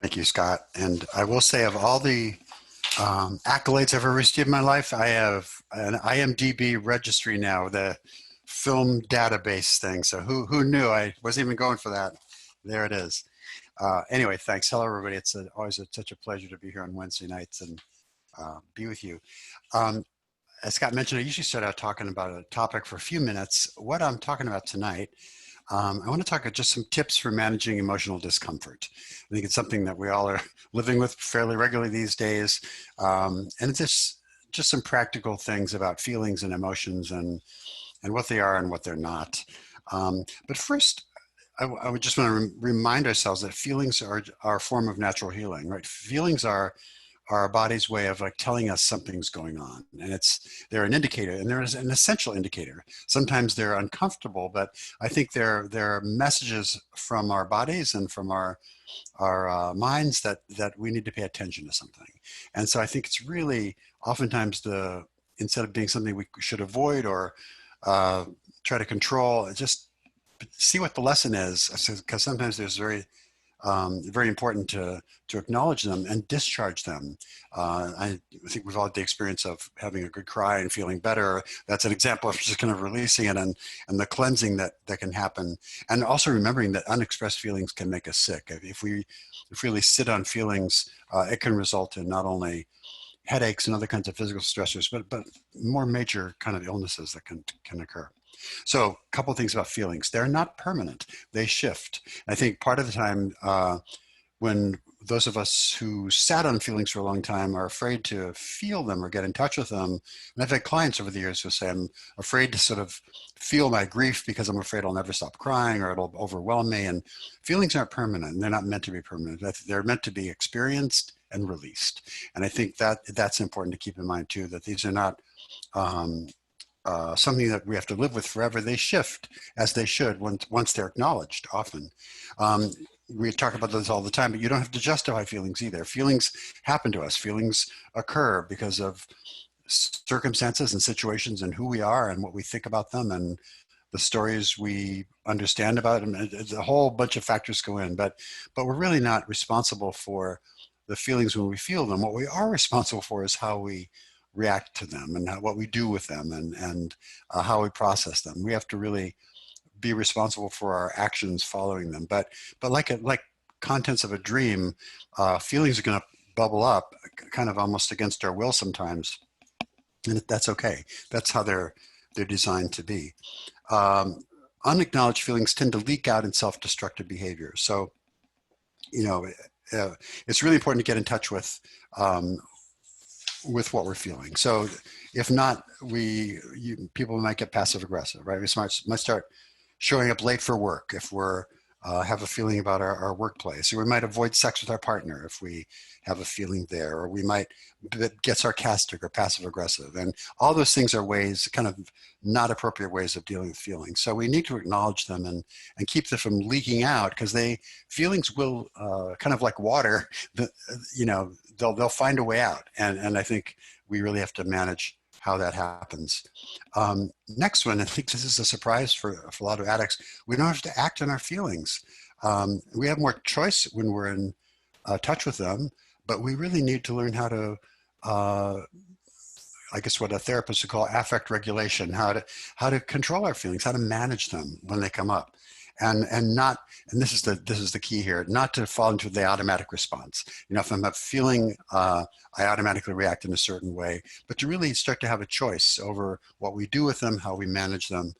Thank you, Scott. And I will say, of all the accolades I've ever received in my life, I have an IMDb registry now, the film database thing. So who knew? I wasn't even going for that. There it is. Anyway, thanks. Hello, everybody. It's always such a pleasure to be here on Wednesday nights and be with you. As Scott mentioned, I usually start out talking about a topic for a few minutes. What I'm talking about tonight, I want to talk about just some tips for managing emotional discomfort. I think it's something that we all are living with fairly regularly these days. And it's just some practical things about feelings and emotions and what they are and what they're not. But first, I would just want to remind ourselves that feelings are a form of natural healing, right? Feelings are our body's way of like telling us something's going on, and they're an indicator, and they're an essential indicator. Sometimes they're uncomfortable, but I think they're messages from our bodies and from our minds that we need to pay attention to something. And so I think it's really oftentimes instead of being something we should avoid or try to control, just see what the lesson is, because sometimes there's very important to acknowledge them and discharge them. I think we've all had the experience of having a good cry and feeling better. That's an example of just kind of releasing it and the cleansing that can happen. And also remembering that unexpressed feelings can make us sick. If we really sit on feelings, it can result in not only headaches and other kinds of physical stressors, but more major kind of illnesses that can occur. So a couple of things about feelings. They're not permanent. They shift. I think part of the time when those of us who sat on feelings for a long time are afraid to feel them or get in touch with them. And I've had clients over the years who say, I'm afraid to sort of feel my grief because I'm afraid I'll never stop crying or it'll overwhelm me. And feelings aren't permanent. And they're not meant to be permanent. They're meant to be experienced and released. And I think that's important to keep in mind too, that these are not something that we have to live with forever. They shift as they should once they're acknowledged often. We talk about this all the time, but you don't have to justify feelings either. Feelings happen to us. Feelings occur because of circumstances and situations and who we are and what we think about them and the stories we understand about them. A whole bunch of factors go in, but we're really not responsible for the feelings when we feel them. What we are responsible for is how we react to them and what we do with them and how we process them. We have to really be responsible for our actions following them. But like contents of a dream, feelings are going to bubble up kind of almost against our will sometimes. And that's okay. That's how they're designed to be. Unacknowledged feelings tend to leak out in self-destructive behavior. So, it's really important to get in touch with what we're feeling. So if not, people might get passive aggressive, right? We might start showing up late for work if we're have a feeling about our workplace, or we might avoid sex with our partner if we have a feeling there, or we might get sarcastic or passive aggressive. And all those things are ways, kind of not appropriate ways of dealing with feelings. So we need to acknowledge them and keep them from leaking out, because feelings will kind of like water, they'll find a way out. And I think we really have to manage how that happens. Next one, I think this is a surprise for a lot of addicts. We don't have to act on our feelings. We have more choice when we're in touch with them, but we really need to learn how to, I guess what a therapist would call affect regulation, how to control our feelings, how to manage them when they come up. And this is the key here, not to fall into the automatic response. If I'm feeling, I automatically react in a certain way, but to really start to have a choice over what we do with them, how we manage them,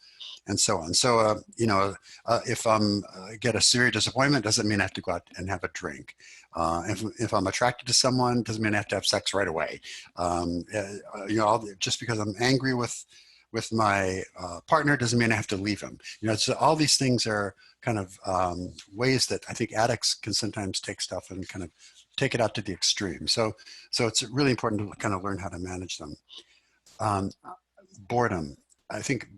and so on. So, if I'm get a severe disappointment, doesn't mean I have to go out and have a drink. If I'm attracted to someone, doesn't mean I have to have sex right away. Just because I'm angry with my partner doesn't mean I have to leave him. So all these things are kind of ways that I think addicts can sometimes take stuff and kind of take it out to the extreme. So it's really important to kind of learn how to manage them. Boredom, I think,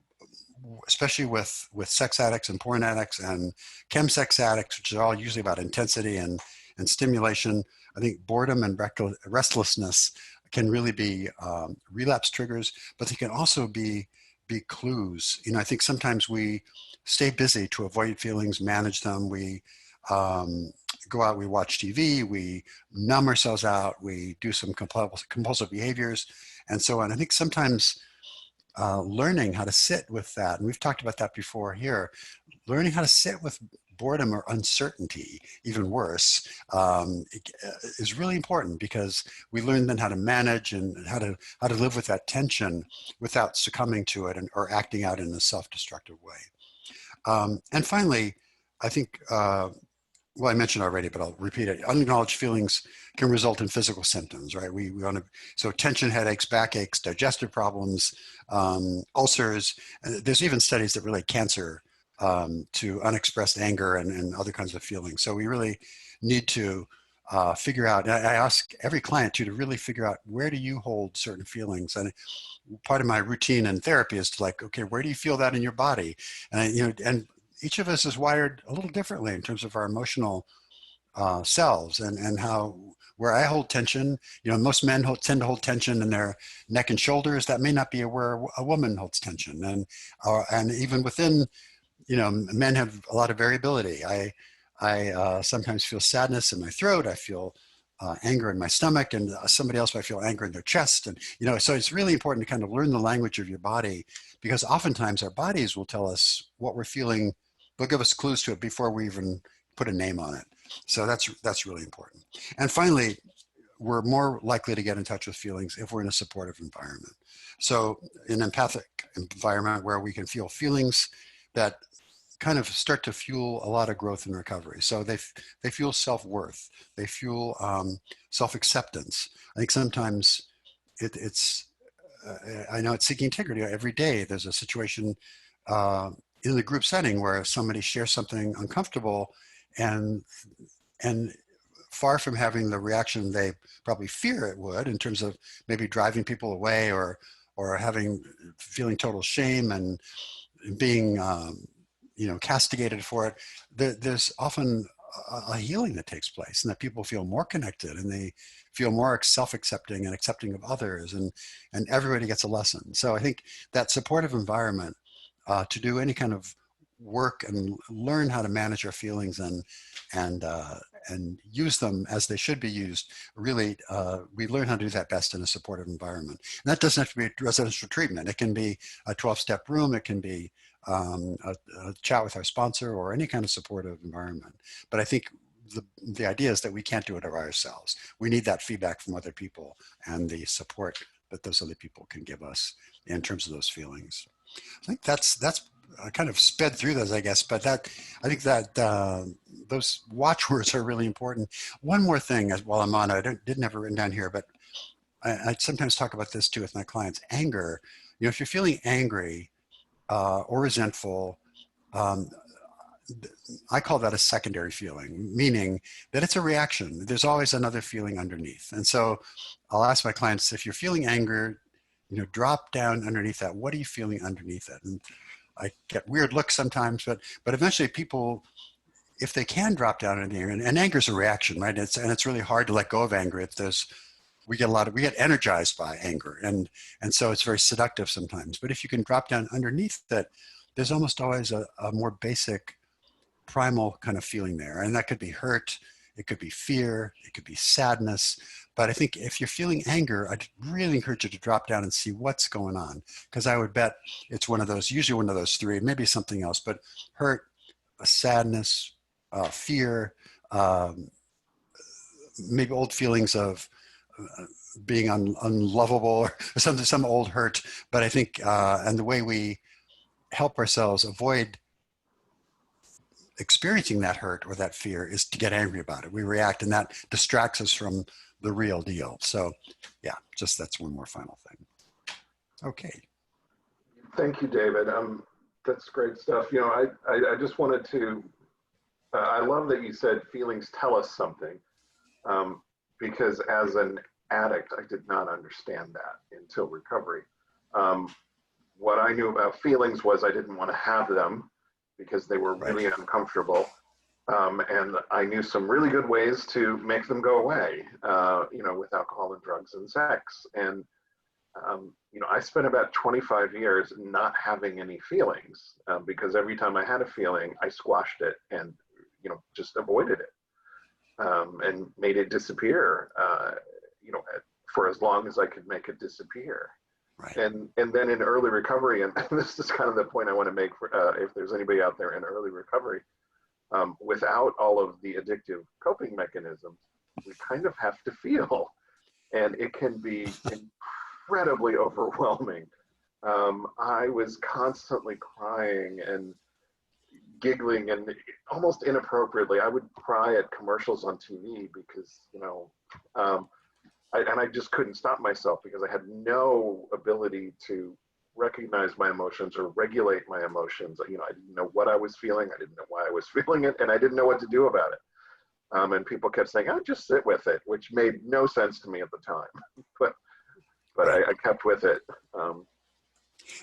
especially with sex addicts and porn addicts and chemsex addicts, which are all usually about intensity and stimulation, I think boredom and restlessness can really be relapse triggers, but they can also be clues. I think sometimes we stay busy to avoid feelings, manage them. We go out, we watch TV, we numb ourselves out, we do some compulsive behaviors, and so on. I think sometimes learning how to sit with that, and we've talked about that before here, learning how to sit with boredom or uncertainty, even worse, is really important, because we learn then how to manage and how to live with that tension without succumbing to it or acting out in a self-destructive way. And finally, I think, well, I mentioned already, but I'll repeat it. Unacknowledged feelings can result in physical symptoms, right? We want to, so tension, headaches, backaches, digestive problems, ulcers. There's even studies that relate cancer to unexpressed anger and other kinds of feelings. So we really need to figure out, and I ask every client to really figure out, where do you hold certain feelings? And part of my routine in therapy is to, like, okay, where do you feel that in your body? And, and each of us is wired a little differently in terms of our emotional selves, and how, where I hold tension, most men tend to hold tension in their neck and shoulders. That may not be where a woman holds tension. And even within, men have a lot of variability. I sometimes feel sadness in my throat. I feel anger in my stomach, and somebody else might feel anger in their chest. And, so it's really important to kind of learn the language of your body, because oftentimes our bodies will tell us what we're feeling. They'll give us clues to it before we even put a name on it. So that's really important. And finally, we're more likely to get in touch with feelings if we're in a supportive environment. So an empathic environment where we can feel feelings that kind of start to fuel a lot of growth and recovery. So they fuel self-worth. They fuel self-acceptance. I think sometimes it's, I know it's seeking integrity. Every day there's a situation in the group setting where somebody shares something uncomfortable, and far from having the reaction they probably fear it would, in terms of maybe driving people away or feeling total shame and being castigated for it, there's often a healing that takes place, and that people feel more connected, and they feel more self-accepting and accepting of others, and everybody gets a lesson. So I think that supportive environment to do any kind of work and learn how to manage our feelings and use them as they should be used. Really, we learn how to do that best in a supportive environment. And that doesn't have to be residential treatment. It can be a 12-step room. It can be a chat with our sponsor, or any kind of supportive environment. But I think the idea is that we can't do it by ourselves. We need that feedback from other people and the support that those other people can give us in terms of those feelings. I think that's I kind of sped through those, I guess, but I think that those watchwords are really important. One more thing, while I'm on, I didn't have it written down here, but I sometimes talk about this too with my clients. Anger. If you're feeling angry or resentful, I call that a secondary feeling, meaning that it's a reaction. There's always another feeling underneath. And so I'll ask my clients, if you're feeling anger, drop down underneath that. What are you feeling underneath it? And I get weird looks sometimes, but eventually people, if they can drop down into anger, and anger is a reaction, right? It's really hard to let go of anger. We get energized by anger, and so it's very seductive sometimes. But if you can drop down underneath that, there's almost always a more basic, primal kind of feeling there, and that could be hurt, it could be fear, it could be sadness. But I think if you're feeling anger, I'd really encourage you to drop down and see what's going on, because I would bet it's usually one of those three, maybe something else, but hurt, sadness, fear, maybe old feelings of being unlovable, or some old hurt. But I think, and the way we help ourselves avoid experiencing that hurt or that fear is to get angry about it. We react, and that distracts us from the real deal. So yeah, that's one more final thing. Okay. Thank you, David. That's great stuff. I just wanted to, I love that you said feelings tell us something, because as an addict, I did not understand that until recovery. What I knew about feelings was I didn't want to have them because they were really uncomfortable. And I knew some really good ways to make them go away, with alcohol and drugs and sex. And, I spent about 25 years not having any feelings, because every time I had a feeling, I squashed it and, just avoided it. and made it disappear, you know, for as long as I could make it disappear. Right. And then in early recovery, and this is kind of the point I want to make for if there's anybody out there in early recovery, without all of the addictive coping mechanisms, we kind of have to feel, and it can be incredibly overwhelming. I was constantly crying and giggling, and almost inappropriately, I would cry at commercials on TV because, you know, I just couldn't stop myself because I had no ability to recognize my emotions or regulate my emotions. You know, I didn't know what I was feeling. I didn't know why I was feeling it, and I didn't know what to do about it. And people kept saying, "Oh, just sit with it," which made no sense to me at the time. but Right. I kept with it.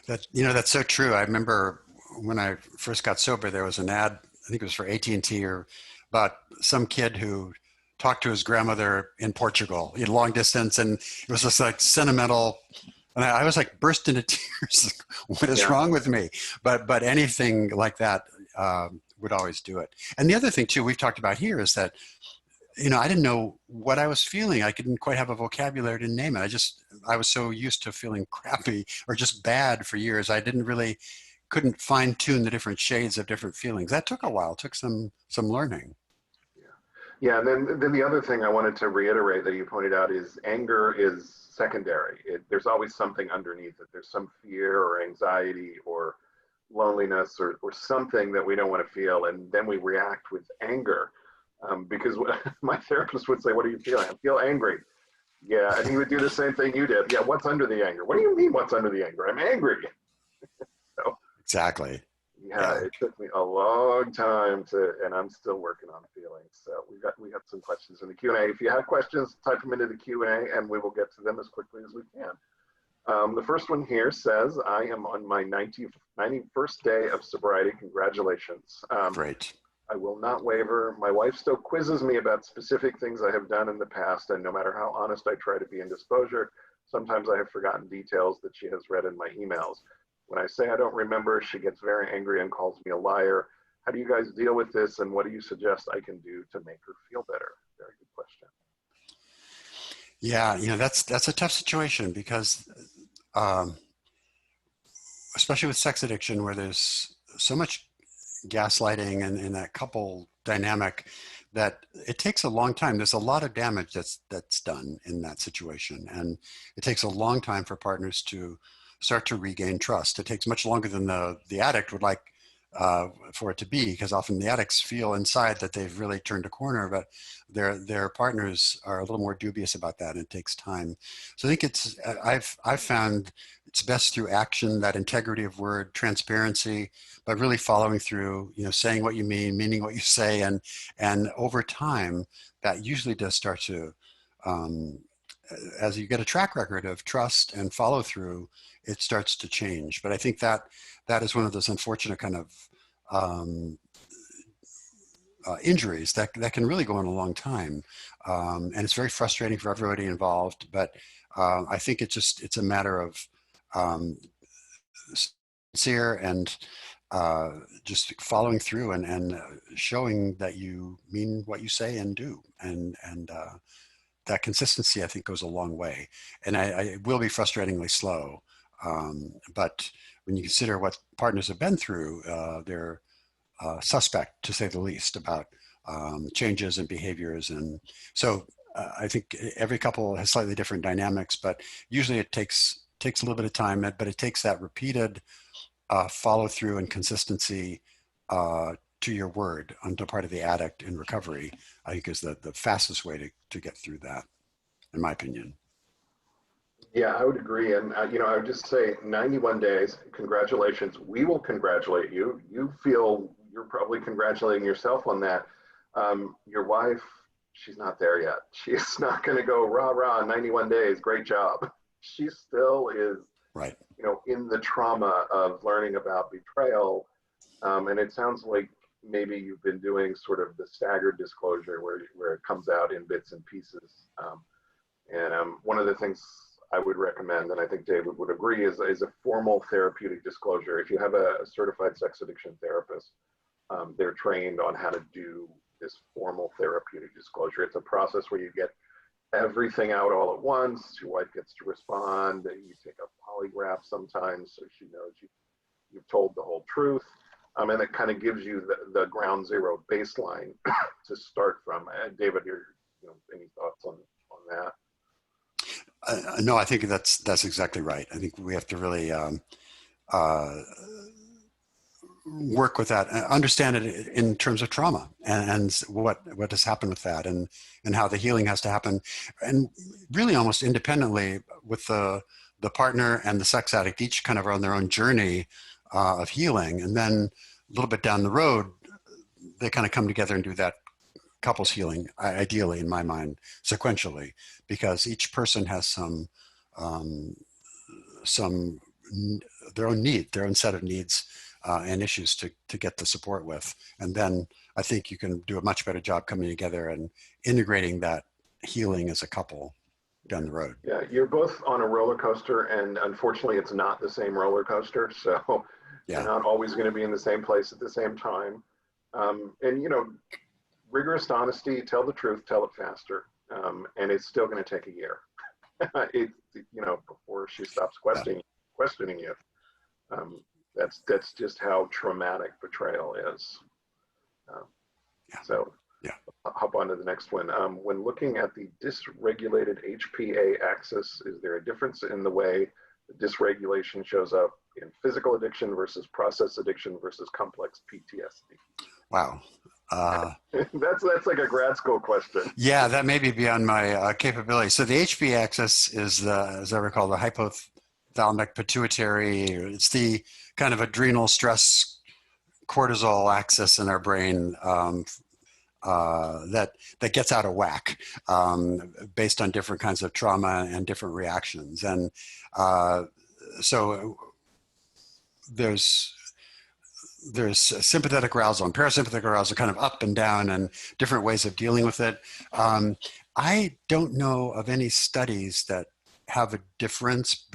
That's so true. I remember when I first got sober, there was an ad, I think it was for AT&T, or about some kid who talked to his grandmother in Portugal in long distance, and it was just like sentimental. And I was like burst into tears. What is Yeah. wrong with me? But anything like that would always do it. And the other thing too we've talked about here is that, I didn't know what I was feeling. I didn't quite have a vocabulary to name it. I was so used to feeling crappy or just bad for years. I couldn't fine tune the different shades of different feelings. That took a while. It took some learning. Yeah, and then the other thing I wanted to reiterate that you pointed out is anger is secondary. There's always something underneath it. There's some fear or anxiety or loneliness or something that we don't want to feel, and then we react with anger. Because my therapist would say, "What are you feeling?" "I feel angry." "Yeah," and he would do the same thing you did. "Yeah, what's under the anger?" "What do you mean, what's under the anger?" "I'm angry." So Exactly. yeah, it took me a long time and I'm still working on feelings. So we got some questions in the Q&A. If you have questions, type them into the Q&A and we will get to them as quickly as we can. The first one here says, "I am on my 91st day of sobriety. Congratulations." Great. "I will not waver. My wife still quizzes me about specific things I have done in the past, and no matter how honest I try to be in disclosure, sometimes I have forgotten details that she has read in my emails. When I say I don't remember, she gets very angry and calls me a liar. How do you guys deal with this, and what do you suggest I can do to make her feel better?" Very good question. Yeah, that's a tough situation because, um, especially with sex addiction, where there's so much gaslighting and that couple dynamic, that it takes a long time. There's a lot of damage that's done in that situation, and it takes a long time for partners to start to regain trust. It takes much longer than the addict would like for it to be, because often the addicts feel inside that they've really turned a corner, but their partners are a little more dubious about that, and it takes time. So I think I've found it's best through action, that integrity of word, transparency, but really following through, saying what you mean, meaning what you say, and over time, that usually does start to, um, as you get a track record of trust and follow through, it starts to change. But I think that is one of those unfortunate kind of um, injuries that can really go on a long time, and it's very frustrating for everybody involved. But I think it's a matter of um, sincere and just following through and showing that you mean what you say and do, and that consistency, I think, goes a long way. And it will be frustratingly slow, but when you consider what partners have been through, they're suspect, to say the least, about changes in behaviors. And so I think every couple has slightly different dynamics, but usually it takes a little bit of time, but it takes that repeated follow through and consistency to your word on the part of the addict in recovery, I think, is the fastest way to get through that, in my opinion. Yeah, I would agree. And, I would just say 91 days, congratulations. We will congratulate you. You feel you're probably congratulating yourself on that. Your wife, she's not there yet. She's not going to go, rah, rah, 91 days, great job. She still is, Right. in the trauma of learning about betrayal. And it sounds like maybe you've been doing sort of the staggered disclosure where it comes out in bits and pieces. And one of the things I would recommend, and I think David would agree, is a formal therapeutic disclosure. If you have a certified sex addiction therapist, they're trained on how to do this formal therapeutic disclosure. It's a process where you get everything out all at once. Your wife gets to respond. You take a polygraph sometimes so she knows you've told the whole truth. And it kind of gives you the ground zero baseline to start from. David, any thoughts on that? No, I think that's exactly right. I think we have to really work with that, understand it in terms of trauma and what has happened with that, and how the healing has to happen, and really almost independently with the partner and the sex addict, each kind of on their own journey of healing, and then a little bit down the road, they kind of come together and do that couples healing, ideally in my mind, sequentially, because each person has some their own set of needs and issues to get the support with. And then I think you can do a much better job coming together and integrating that healing as a couple down the road. Yeah, you're both on a roller coaster, and unfortunately it's not the same roller coaster. So Yeah. you're not always going to be in the same place at the same time. And rigorous honesty, tell the truth, tell it faster. And it's still going to take a year. Before she stops questioning you. That's just how traumatic betrayal is. So I'll hop on to the next one. When looking at the dysregulated HPA axis, is there a difference in the way the dysregulation shows up in physical addiction versus process addiction versus complex PTSD? Wow. That's like a grad school question. Yeah, that may be beyond my capability. So the HPA axis is, as I recall, the hypothalamic pituitary. It's the kind of adrenal stress cortisol axis in our brain that gets out of whack based on different kinds of trauma and different reactions. And so there's sympathetic arousal and parasympathetic arousal, kind of up and down, and different ways of dealing with it. I don't know of any studies that have a difference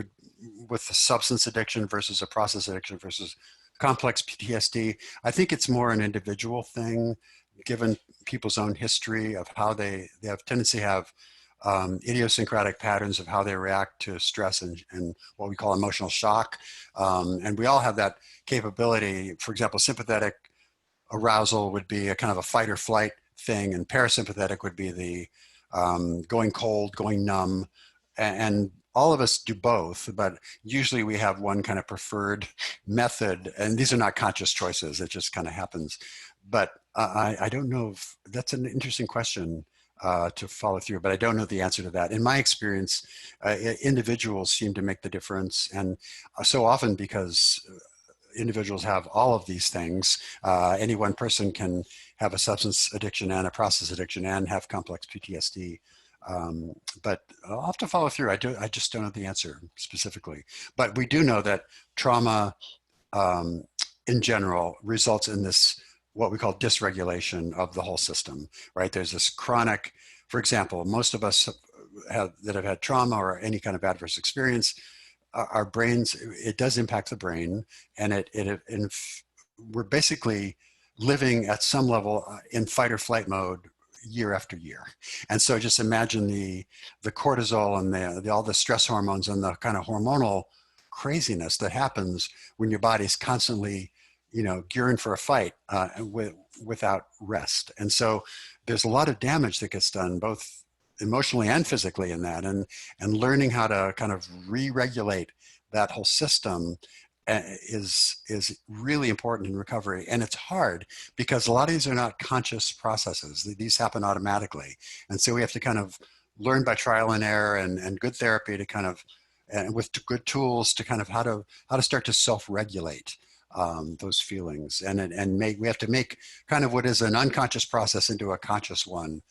with the substance addiction versus a process addiction versus complex PTSD. I think it's more an individual thing, given people's own history of how they have tendency to have idiosyncratic patterns of how they react to stress and what we call emotional shock. And we all have that capability. For example, sympathetic arousal would be a kind of a fight or flight thing, and parasympathetic would be the going cold, going numb. And all of us do both, but usually we have one kind of preferred method. And these are not conscious choices. It just kind of happens. But I don't know if that's an interesting question to follow through, but I don't know the answer to that. In my experience, individuals seem to make the difference. And so often, because individuals have all of these things, any one person can have a substance addiction and a process addiction and have complex PTSD. But I'll have to follow through. I just don't know the answer specifically. But we do know that trauma in general results in this, what we call dysregulation of the whole system, right? There's this chronic, for example, most of us that have had trauma or any kind of adverse experience, our brains, it does impact the brain, and we're basically living at some level in fight or flight mode year after year. And so just imagine the cortisol and all the stress hormones and the kind of hormonal craziness that happens when your body's constantly gearing for a fight without rest. And so there's a lot of damage that gets done both emotionally and physically in that, and learning how to kind of re-regulate that whole system is really important in recovery. And it's hard because a lot of these are not conscious processes. These happen automatically. And so we have to kind of learn by trial and error and good therapy to kind of, and with good tools to kind of how to start to self-regulate those feelings, and we have to make kind of what is an unconscious process into a conscious one,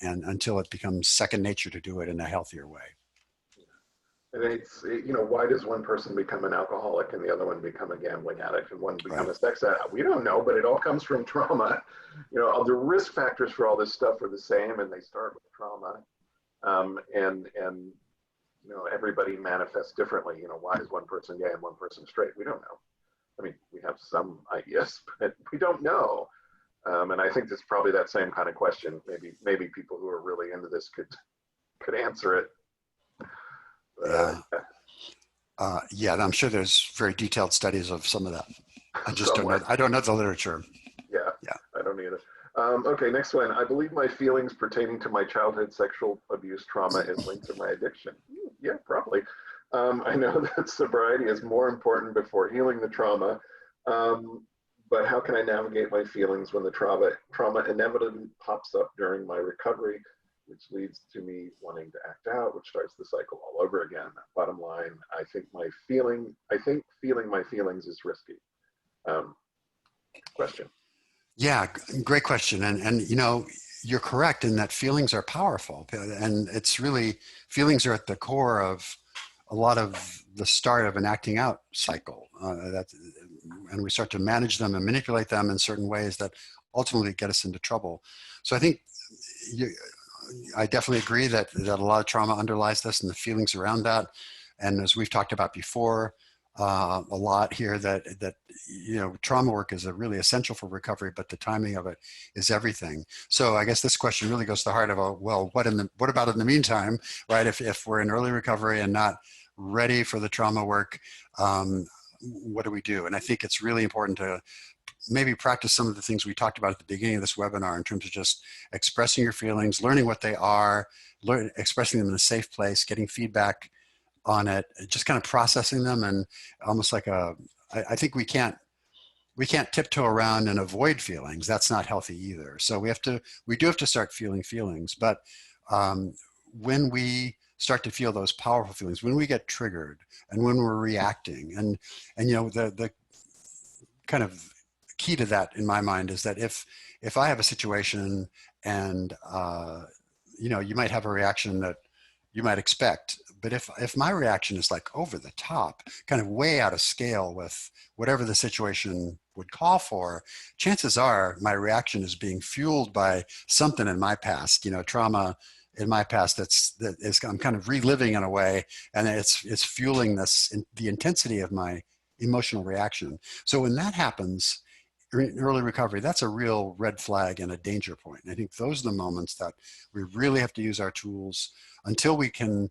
and until it becomes second nature to do it in a healthier way. And it's, why does one person become an alcoholic and the other one become a gambling addict and one become a sex addict? We don't know, but it all comes from trauma. The risk factors for all this stuff are the same, and they start with trauma. And everybody manifests differently. Why is one person gay and one person straight? We don't know. I mean, we have some ideas, but we don't know. And I think it's probably that same kind of question. Maybe people who are really into this could answer it. Yeah. Yeah, I'm sure there's very detailed studies of some of that. I just don't know. Somewhere. I don't know the literature. Yeah, Yeah. I don't either. Okay, next one. I believe my feelings pertaining to my childhood sexual abuse trauma is linked to my addiction. Yeah, probably. I know that sobriety is more important before healing the trauma, but how can I navigate my feelings when the trauma inevitably pops up during my recovery, which leads to me wanting to act out, which starts the cycle all over again. Bottom line, I think feeling my feelings is risky. Question. Yeah, great question. And you're correct in that feelings are powerful. And it's really, feelings are at the core of a lot of the start of an acting out cycle. And we start to manage them and manipulate them in certain ways that ultimately get us into trouble. So I think you, I definitely agree that a lot of trauma underlies this and the feelings around that. And as we've talked about before, a lot here that trauma work is a really essential for recovery, but the timing of it is everything. So I guess this question really goes to the heart of what about in the meantime, right? If we're in early recovery and not ready for the trauma work, what do we do? And I think it's really important to maybe practice some of the things we talked about at the beginning of this webinar in terms of just expressing your feelings, learning what they are, expressing them in a safe place, getting feedback on it, just kind of processing them, and almost like I think we can't tiptoe around and avoid feelings. That's not healthy either. So we do have to start feeling feelings, but when we start to feel those powerful feelings, when we get triggered and when we're reacting, and the kind of key to that in my mind is that if I have a situation and you might have a reaction that you might expect, but if my reaction is like over the top, kind of way out of scale with whatever the situation would call for, chances are my reaction is being fueled by something in my past, trauma in my past I'm kind of reliving in a way, and it's fueling the intensity of my emotional reaction. So when that happens in early recovery, that's a real red flag and a danger point. And I think those are the moments that we really have to use our tools until we can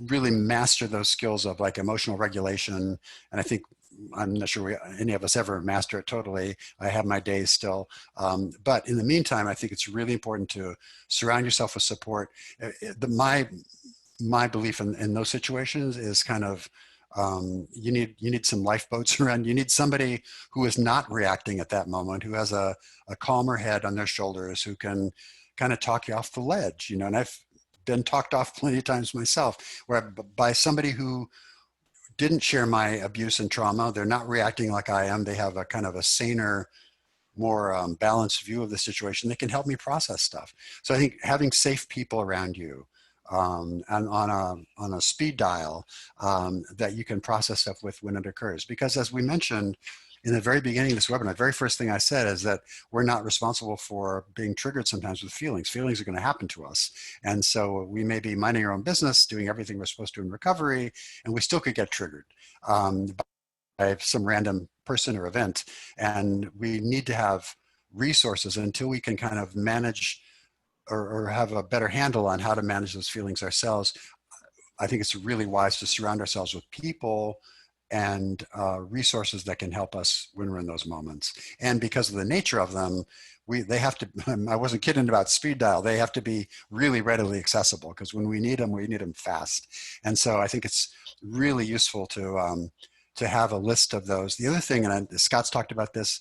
really master those skills of like emotional regulation. And I think I'm not sure any of us ever master it totally. I have my days still. But in the meantime, I think it's really important to surround yourself with support. My belief in those situations is kind of you need some lifeboats around. You need somebody who is not reacting at that moment, who has a calmer head on their shoulders, who can kind of talk you off the ledge. And I've been talked off plenty of times myself, where by somebody who didn't share my abuse and trauma, they're not reacting like I am. They have a kind of a saner, more balanced view of the situation. They can help me process stuff. So I think having safe people around you and on a speed dial that you can process stuff with when it occurs. Because as we mentioned in the very beginning of this webinar, the very first thing I said is that we're not responsible for being triggered sometimes with feelings. Feelings are going to happen to us. And so we may be minding our own business, doing everything we're supposed to in recovery, and we still could get triggered by some random person or event. And we need to have resources until we can kind of manage or have a better handle on how to manage those feelings ourselves. I think it's really wise to surround ourselves with people and resources that can help us when we're in those moments. And because of the nature of them, they have to, I wasn't kidding about speed dial, they have to be really readily accessible, because when we need them fast. And so I think it's really useful to have a list of those. The other thing, and Scott's talked about this,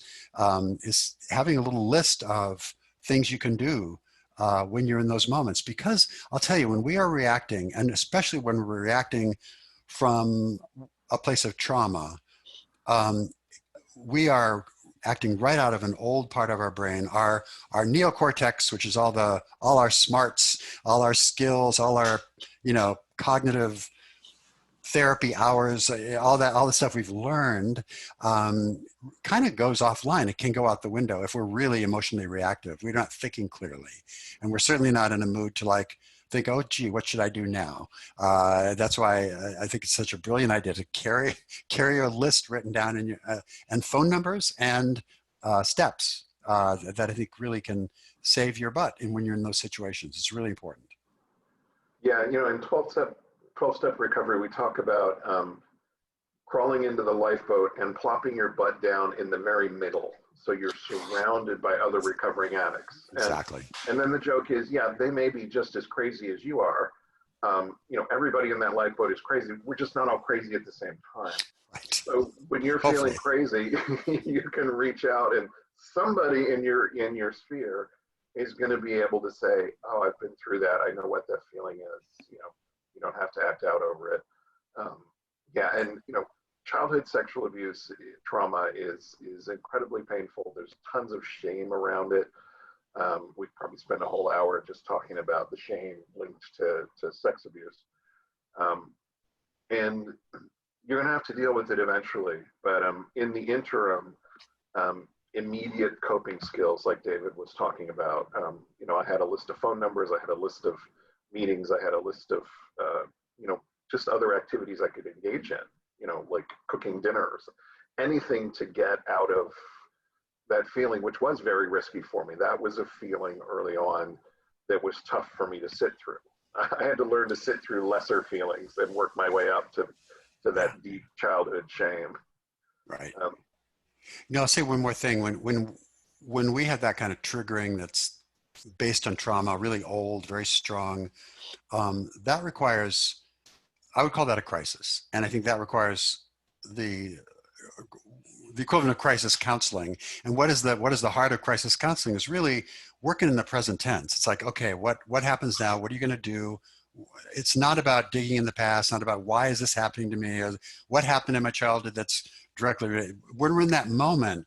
is having a little list of things you can do when you're in those moments. Because I'll tell you, when we are reacting, and especially when we're reacting from a place of trauma, we are acting right out of an old part of our brain, our neocortex, which is all our smarts, all our skills, all our cognitive therapy hours, all the stuff we've learned kind of goes offline. It can go out the window if we're really emotionally reactive. We're not thinking clearly, and we're certainly not in a mood to think, oh, gee, what should I do now? That's why I think it's such a brilliant idea to carry a list written down in your and phone numbers and steps that I think really can save your butt. And when you're in those situations, it's really important. Yeah, in 12-step recovery, we talk about crawling into the lifeboat and plopping your butt down in the very middle. So you're surrounded by other recovering addicts. Exactly. And then the joke is, yeah, they may be just as crazy as you are. Everybody in that lifeboat is crazy. We're just not all crazy at the same time. Right. So when you're feeling crazy, you can reach out, and somebody in your sphere is going to be able to say, "Oh, I've been through that. I know what that feeling is." You don't have to act out over it. Yeah, and childhood sexual abuse trauma is incredibly painful. There's tons of shame around it. We'd probably spend a whole hour just talking about the shame linked to sex abuse. And you're going to have to deal with it eventually. But in the interim, immediate coping skills, like David was talking about, I had a list of phone numbers, I had a list of meetings, I had a list of, just other activities I could engage in, like cooking dinners, anything to get out of that feeling, which was very risky for me. That was a feeling early on that was tough for me to sit through. I had to learn to sit through lesser feelings and work my way up to that deep childhood shame. Right. I'll say one more thing. When we have that kind of triggering that's based on trauma, really old, very strong, that requires, I would call that a crisis. And I think that requires the equivalent of crisis counseling. And what is the heart of crisis counseling is really working in the present tense. It's like, okay, what happens now? What are you going to do? It's not about digging in the past, not about why is this happening to me, or what happened in my childhood that's directly related. When we're in that moment,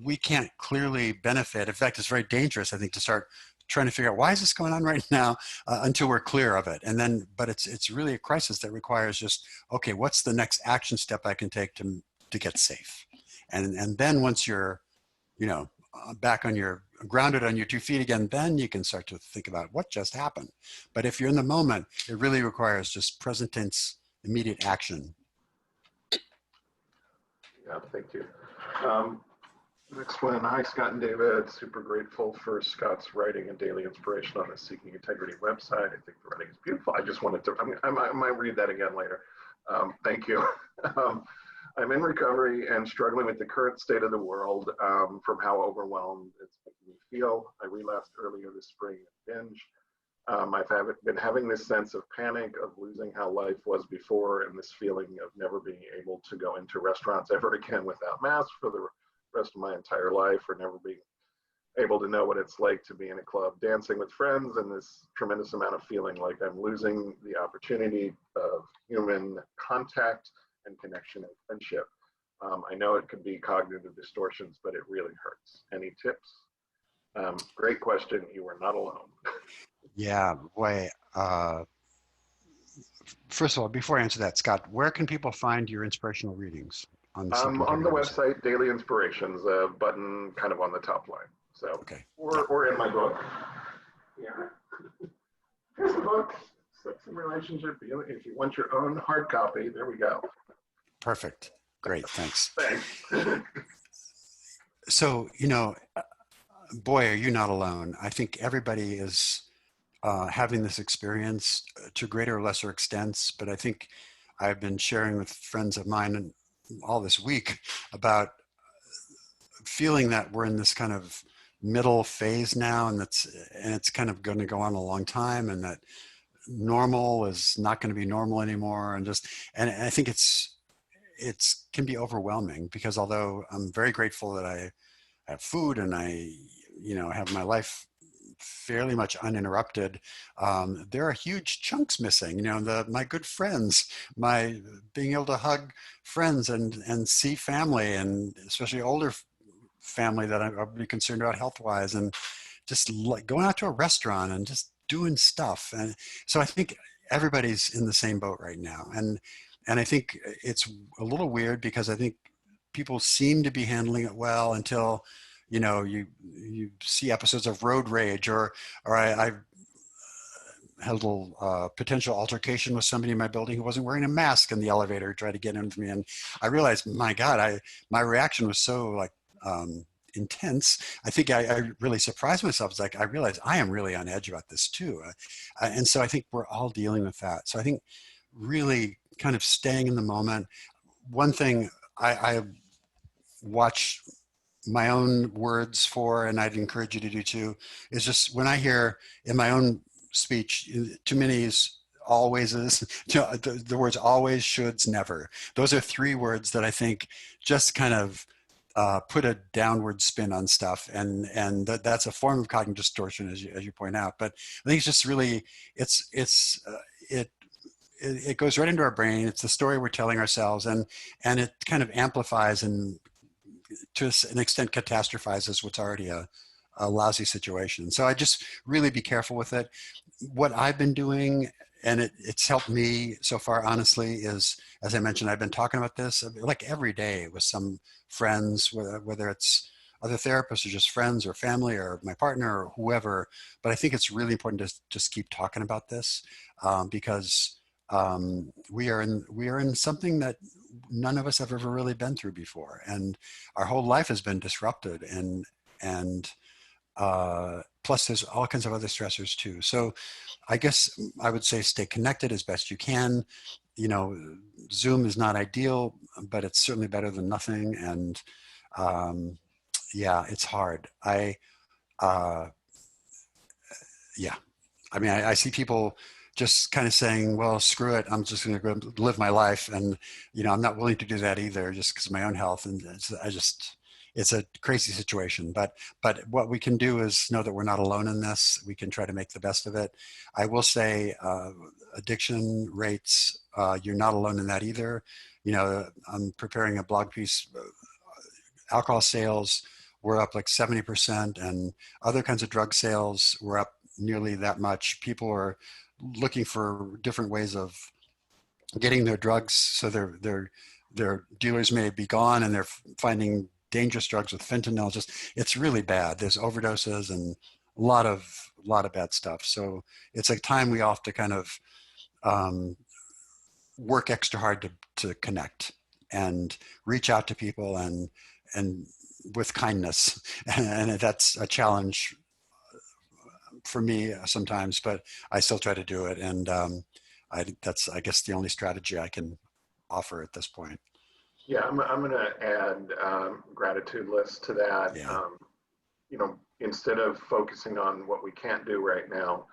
we can't clearly benefit. In fact, it's very dangerous, I think, to start trying to figure out why is this going on right now until we're clear of it. And then, but it's really a crisis that requires just, okay, what's the next action step I can take to get safe? And then once you're, back on your grounded on your 2 feet again, then you can start to think about what just happened. But if you're in the moment, it really requires just present tense, immediate action. Yeah, thank you. Next one. Hi, Scott and David. Super grateful for Scott's writing and daily inspiration on his Seeking Integrity website. I think the writing is beautiful. I just wanted to, I might read that again later. Thank you. I'm in recovery and struggling with the current state of the world from how overwhelmed it's making me feel. I relapsed earlier this spring and binge. I've been having this sense of panic, of losing how life was before, and this feeling of never being able to go into restaurants ever again without masks for the rest of my entire life, or never being able to know what it's like to be in a club dancing with friends, and this tremendous amount of feeling like I'm losing the opportunity of human contact and connection and friendship. I know it could be cognitive distortions, but it really hurts. Any tips? Great question. You are not alone. Yeah, boy. First of all, before I answer that, Scott, where can people find your inspirational readings on the On the website, Daily Inspirations, button kind of on the top line. So, okay. Or in my book. Yeah. Here's the book, Sex and Relationship. If you want your own hard copy, there we go. Perfect. Great. Thanks. Thanks. So, boy, are you not alone. I think everybody is having this experience to greater or lesser extents, but I think I've been sharing with friends of mine all this week about feeling that we're in this kind of middle phase now, and it's kind of going to go on a long time, and that normal is not going to be normal anymore, and I think it can be overwhelming, because although I'm very grateful that I have food and I have my life fairly much uninterrupted, there are huge chunks missing. My good friends, my being able to hug friends and see family, and especially older family that I'll be concerned about health-wise, and just like going out to a restaurant and just doing stuff. And so I think everybody's in the same boat right now. And I think it's a little weird, because I think people seem to be handling it well until you see episodes of road rage, or I had a little potential altercation with somebody in my building who wasn't wearing a mask in the elevator, tried to get in with me, and I realized, my God, my reaction was so like intense, I think I really surprised myself. It's like, I realized I am really on edge about this too. And so I think we're all dealing with that. So I think really kind of staying in the moment. One thing I watch my own words for, and I'd encourage you to do too, is just when I hear in my own speech, too many is always is, the words always, shoulds, never. Those are three words that I think just kind of put a downward spin on stuff, and that's a form of cognitive distortion, as you point out. But I think it's just really, it it goes right into our brain. It's the story we're telling ourselves, and it kind of amplifies and to an extent catastrophizes what's already a lousy situation. So I just really be careful with it. What I've been doing, and it's helped me so far, honestly, is, as I mentioned, I've been talking about this like every day with some friends, whether it's other therapists or just friends or family or my partner or whoever. But I think it's really important to just keep talking about this, because we are in something that none of us have ever really been through before, and our whole life has been disrupted, and plus there's all kinds of other stressors too. So I guess I would say stay connected as best you can. You know, Zoom is not ideal, but it's certainly better than nothing. And um, yeah, it's hard. Uh, yeah, I mean, I see people just kind of saying, well, screw it, I'm just going to go live my life. And, I'm not willing to do that either, just because of my own health. And it's a crazy situation. But what we can do is know that we're not alone in this. We can try to make the best of it. I will say addiction rates, you're not alone in that either. I'm preparing a blog piece. Alcohol sales were up like 70%, and other kinds of drug sales were up nearly that much. People are looking for different ways of getting their drugs, so their dealers may be gone, and they're finding dangerous drugs with fentanyl. It's really bad. There's overdoses and a lot of bad stuff. So it's a time we all have to kind of um, work extra hard to connect and reach out to people, and with kindness. And that's a challenge for me sometimes, but I still try to do it. And that's, I guess, the only strategy I can offer at this point. Yeah, I'm going to add gratitude list to that. Yeah. Instead of focusing on what we can't do right now,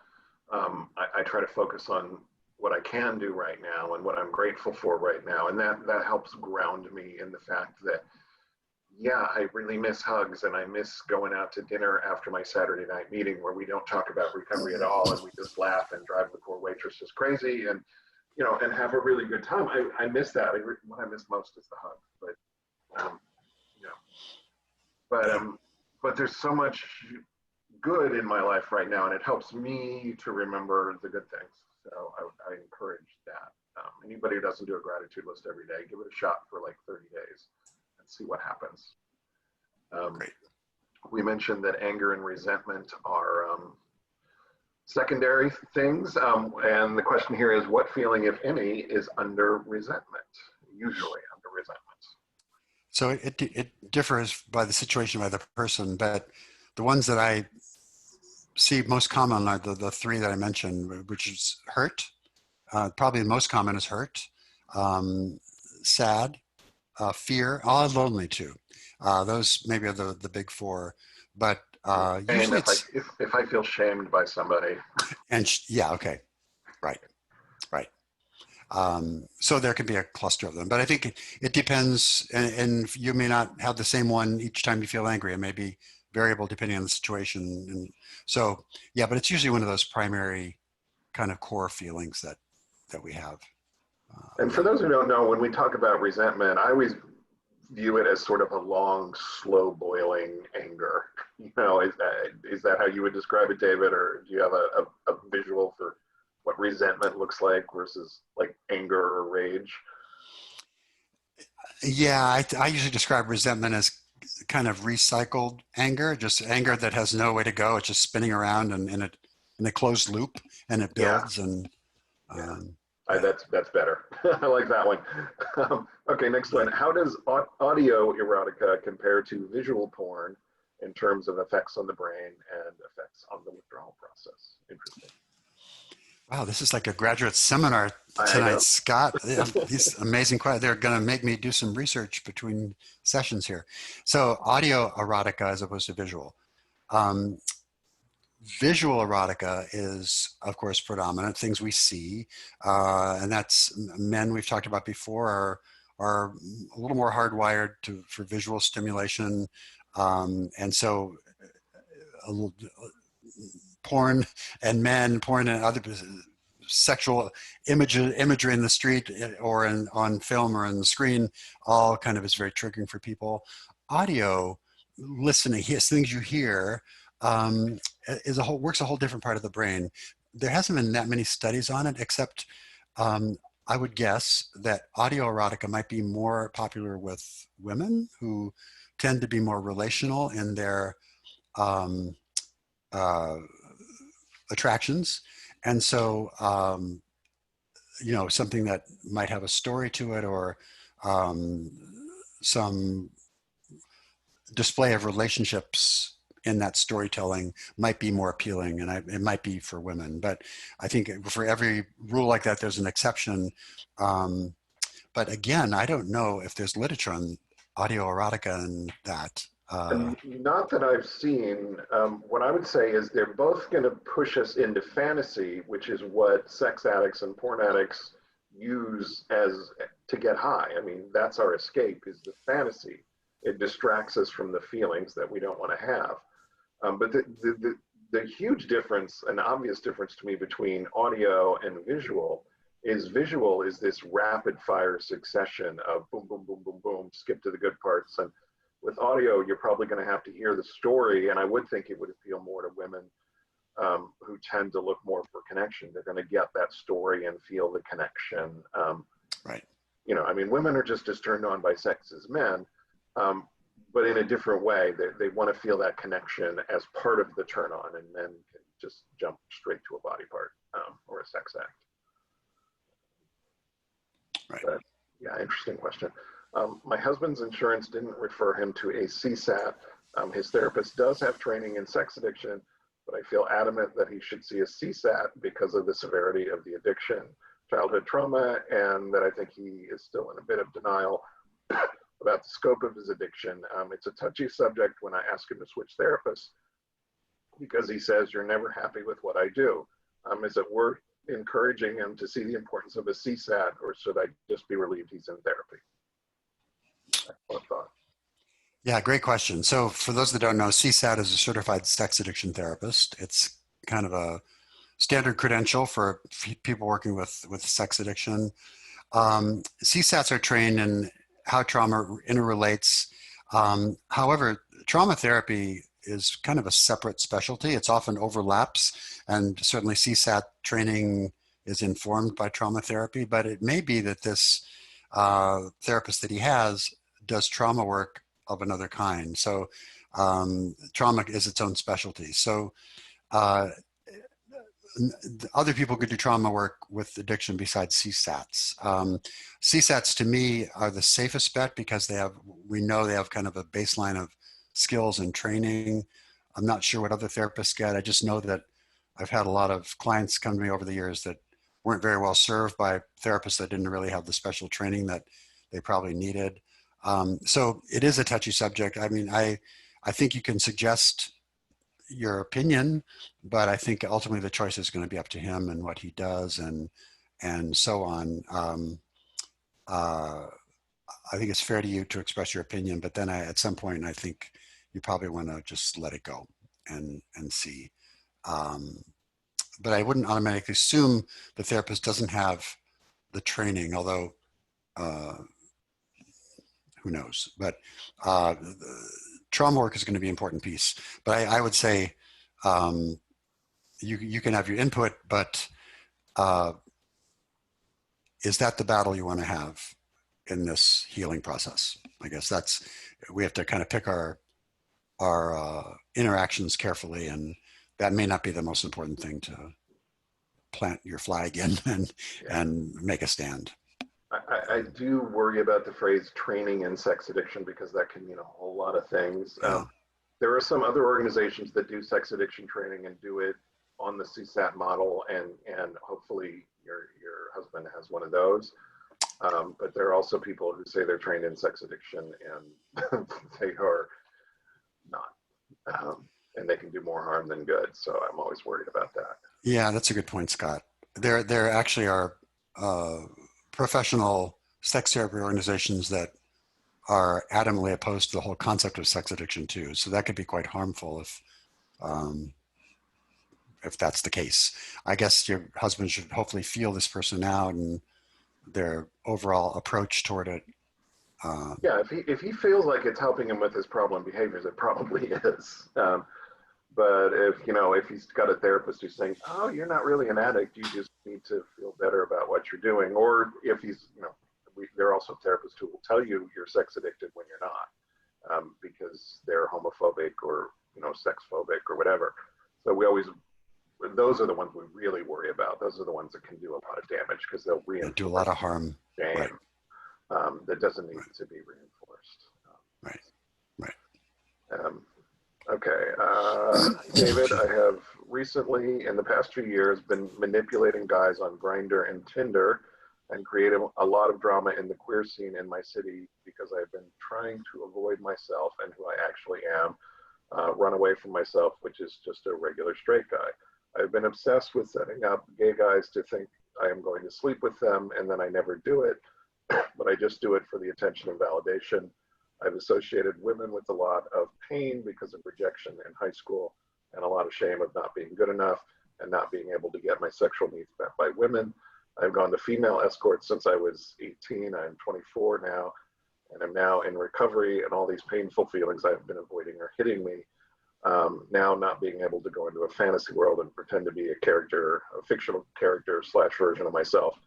I try to focus on what I can do right now and what I'm grateful for right now. And that helps ground me in the fact that, yeah, I really miss hugs, and I miss going out to dinner after my Saturday night meeting where we don't talk about recovery at all, and we just laugh and drive the poor waitress just crazy, and have a really good time. I miss that. What I miss most is the hug. But you know, but there's so much good in my life right now, and it helps me to remember the good things. So I encourage that. Anybody who doesn't do a gratitude list every day, give it a shot for like 30 days and see what happens. Great. We mentioned that anger and resentment are secondary things. And the question here is, what feeling, if any, is under resentment? Usually under resentment. So it differs by the situation, by the person, but the ones that I see most common are the three that I mentioned, which is hurt. Probably the most common is hurt, sad, fear, lonely too. Those maybe are the big four, but And usually it's, if I feel shamed by somebody. and yeah, okay, right, right. So there can be a cluster of them, but I think it depends, and you may not have the same one each time you feel angry. It may be variable depending on the situation, and so yeah, but it's usually one of those primary kind of core feelings that we have. And for those who don't know, when we talk about resentment, I always view it as sort of a long, slow boiling anger. Is that how you would describe it, David? Or do you have a visual for what resentment looks like versus like anger or rage? Yeah, I usually describe resentment as kind of recycled anger, just anger that has no way to go. It's just spinning around and in a closed loop, and it Yeah, builds. And yeah. yeah. That's better. I like that one. Okay, next one. How does audio erotica compare to visual porn? in terms of effects on the brain and effects on the withdrawal process. Interesting. Wow, this is like a graduate seminar I tonight, know. Scott. These amazing questions. They're going to make me do some research between sessions here. So, audio erotica as opposed to visual. Um, Visual erotica is, of course, predominant, things we see. And that's men we've talked about before are a little more hardwired for visual stimulation. And so, a little, porn and men, porn and other sexual imagery in the street or on film or on the screen, all kind of is very triggering for people. Audio, listening, things you hear, works a whole different part of the brain. There hasn't been that many studies on it, except I would guess that audio erotica might be more popular with women who tend to be more relational in their um, uh, attractions. And so, something that might have a story to it or um, some display of relationships in that storytelling might be more appealing, and it might be for women. But I think for every rule like that, there's an exception. But again, I don't know if there's literature on audio erotica and that. And not that I've seen. What I would say is they're both going to push us into fantasy, which is what sex addicts and porn addicts use as to get high. I mean, that's our escape, is the fantasy. It distracts us from the feelings that we don't want to have. But the huge difference, an obvious difference to me between audio and visual is this rapid fire succession of boom, boom, boom, boom, boom, skip to the good parts. And with audio, you're probably going to have to hear the story. And I would think it would appeal more to women who tend to look more for connection. They're going to get that story and feel the connection. Right. I mean, women are just as turned on by sex as men. But in a different way. They want to feel that connection as part of the turn on, and men can just jump straight to a body part or a sex act. Right. But, yeah, interesting question. My husband's insurance didn't refer him to a CSAT. His therapist does have training in sex addiction, but I feel adamant that he should see a CSAT because of the severity of the addiction, childhood trauma, and that I think he is still in a bit of denial about the scope of his addiction. It's a touchy subject when I ask him to switch therapists because he says, "You're never happy with what I do." Is it worth encouraging him to see the importance of a CSAT, or should I just be relieved he's in therapy? What thought? Yeah, great question. So for those that don't know, CSAT is a certified sex addiction therapist. It's kind of a standard credential for people working with sex addiction. CSATs are trained in how trauma interrelates. However, trauma therapy is kind of a separate specialty. It's often overlaps, and certainly CSAT training is informed by trauma therapy, but it may be that this therapist that he has does trauma work of another kind. So trauma is its own specialty. So uh, other people could do trauma work with addiction besides CSATs. CSATs to me are the safest bet because we know they have kind of a baseline of skills and training. I'm not sure what other therapists get. I just know that I've had a lot of clients come to me over the years that weren't very well served by therapists that didn't really have the special training that they probably needed. So it is a touchy subject. I mean, I think you can suggest your opinion, but I think ultimately the choice is going to be up to him and what he does and so on. I think it's fair to you to express your opinion, but then at some point, I think you probably want to just let it go and see. But I wouldn't automatically assume the therapist doesn't have the training, although who knows? But trauma work is going to be an important piece. But I would say you can have your input, but is that the battle you want to have in this healing process? I guess we have to kind of pick our interactions carefully, and that may not be the most important thing to plant your flag in and make a stand. I do worry about the phrase training in sex addiction because that can mean a whole lot of things. Yeah. there are some other organizations that do sex addiction training and do it on the CSAT model, and hopefully your husband has one of those. But there are also people who say they're trained in sex addiction and they are not. And they can do more harm than good. So I'm always worried about that. Yeah, that's a good point, Scott. There actually are professional sex therapy organizations that are adamantly opposed to the whole concept of sex addiction too. So that could be quite harmful um, if that's the case. I guess your husband should hopefully feel this person out and their overall approach toward it. Yeah, if he feels like it's helping him with his problem behaviors, it probably is. But if he's got a therapist who's saying, "Oh, you're not really an addict. You just need to feel better about what you're doing," or if he's, there are also therapists who will tell you you're sex addicted when you're not, because they're homophobic or sex phobic or whatever. So those are the ones we really worry about. Those are the ones that can do a lot of damage because they'll reinforce do a lot of harm. shame Right. that doesn't need to be reinforced. Right. Okay, David, I have recently, in the past 2 years, been manipulating guys on Grindr and Tinder and created a lot of drama in the queer scene in my city because I've been trying to avoid myself and who I actually am, run away from myself, which is just a regular straight guy. I've been obsessed with setting up gay guys to think I am going to sleep with them, and then I never do it, but I just do it for the attention and validation. I've associated women with a lot of pain because of rejection in high school and a lot of shame of not being good enough and not being able to get my sexual needs met by women. I've gone to female escorts since I was 18. I'm 24 now, and I'm now in recovery, and all these painful feelings I've been avoiding are hitting me. Now not being able to go into a fantasy world and pretend to be a fictional character / version of myself,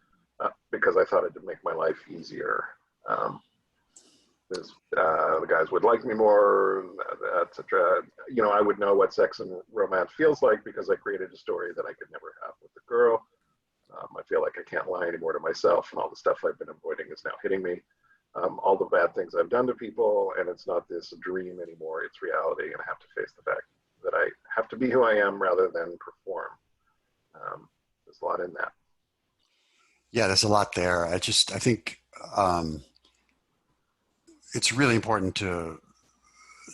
because I thought it would make my life easier. The guys would like me more, etc. I would know what sex and romance feels like because I created a story that I could never have with a girl. I feel like I can't lie anymore to myself, and all the stuff I've been avoiding is now hitting me. All the bad things I've done to people, and it's not this dream anymore, it's reality, and I have to face the fact that I have to be who I am rather than perform. There's a lot in that. Yeah, there's a lot there. I think it's really important